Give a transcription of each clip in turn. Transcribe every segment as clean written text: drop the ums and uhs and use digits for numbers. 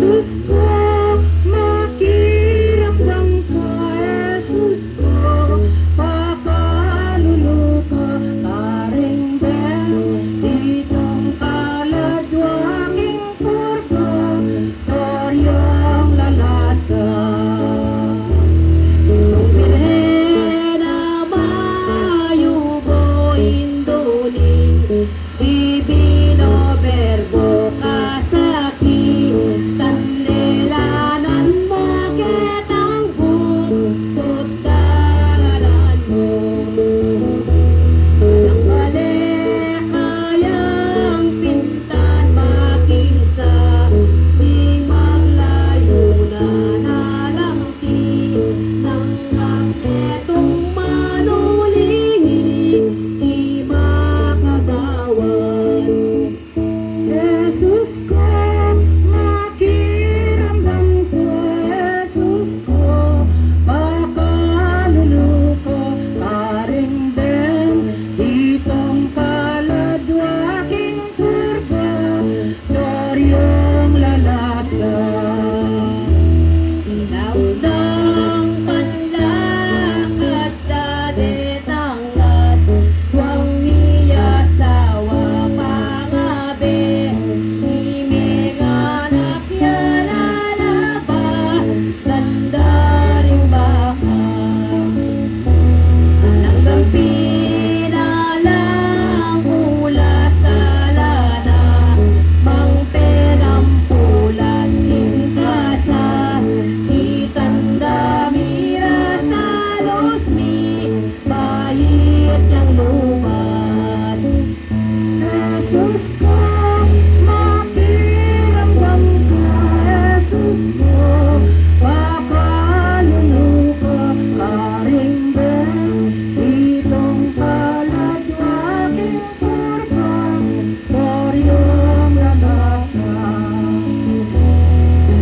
Jesus ko, makiramdam ka, Jesus ko, pakaluluka, karingdem, ditong kaladwaking kurdo, toryong lalasa. Birhen amayubo induling, ibino berbo kasaki, tandelanan bakit ang bukod dalalan mo. Walang mali kayang pintan makisa, di maglayo na nalangki, hanggang etong manulihin, di makabawan. Jesus ko, makiramdam ko, Jesus ko, pakaluluko, karingdem, ditong kaladwaking kurba, toryong lalasa. Inaunang panlakad dati tangat, huwag niya sawa pangabi, imiganak yan alaba, sandaring baka. Hanggang pinalang mula sa lana, mang penampulan tingkasa, itanda mira sa losmi, bayit yang lumat. Jesus ko, makiramdam ka, Jesus ko, pakaluluko, karingdem, ditong kaladwaking kurba, toryong lalasa.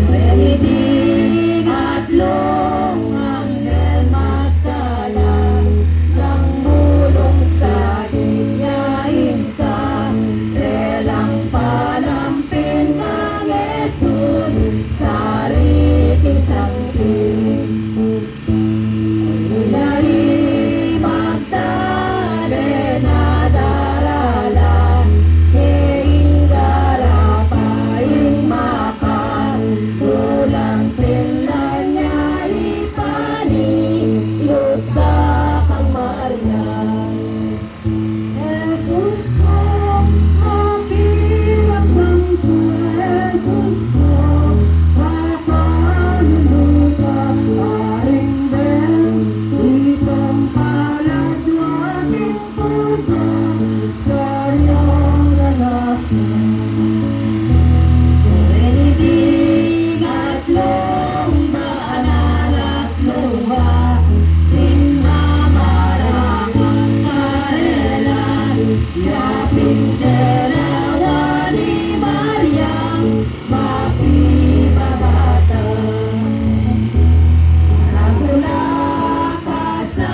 Pwedeng atlong anghel magsalang, ng bulong sa inyain ka, relang palampin ng Jesus, sariting sangkin. Ulay Magdalena darala, hinggara paing makan, tulang pinlan niya ipani, yusa kang Maria. Jesus ko, makiramdam ko, Jesus ko, pakaluluka, karingdem, ditong kaladwaking kurba, toryong lalasa. Pwedeng atlong daanan at luha, sinamarangang karelan, yaping dalawa ni Mariam, makibabata. Nagula ka sa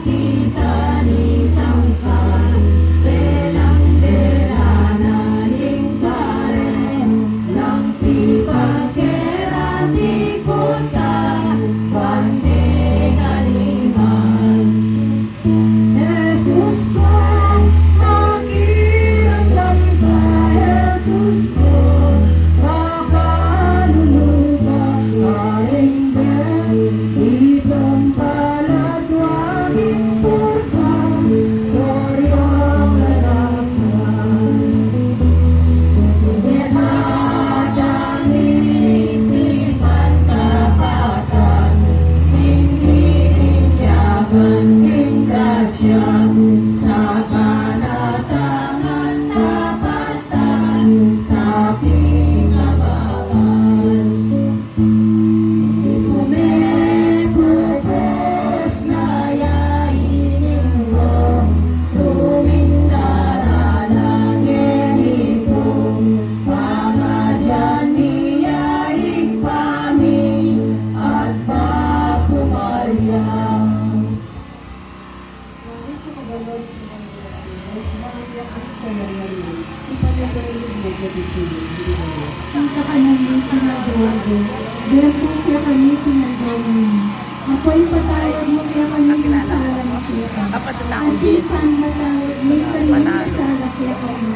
kita ni Sangkan, selang derananing karen, lang pipagkera di kota, pante kaliman. Jesus ko, makiramdam ka, Jesus ko, pakaluluka, karingdem, ditong kaladwaking kurba, toryong lalasa. Ngunit madyang isipan kapatan, sininiyagan ng grasya, sa kanatangan napatan, sa pingabangan. Kumepupos na yainin mo, sumindaralan ito, pangadyan niya ipami, at papumaryang. Ipanyagaling mo, ipanyagaling mo, nakita ka namin sinagawa. Diyan po siya kami sinagawa. Ako'y patawad mo siya kami ng sala na siya. Dapat na At akong Jess. isang matawad, may Manalo. sala siya kami.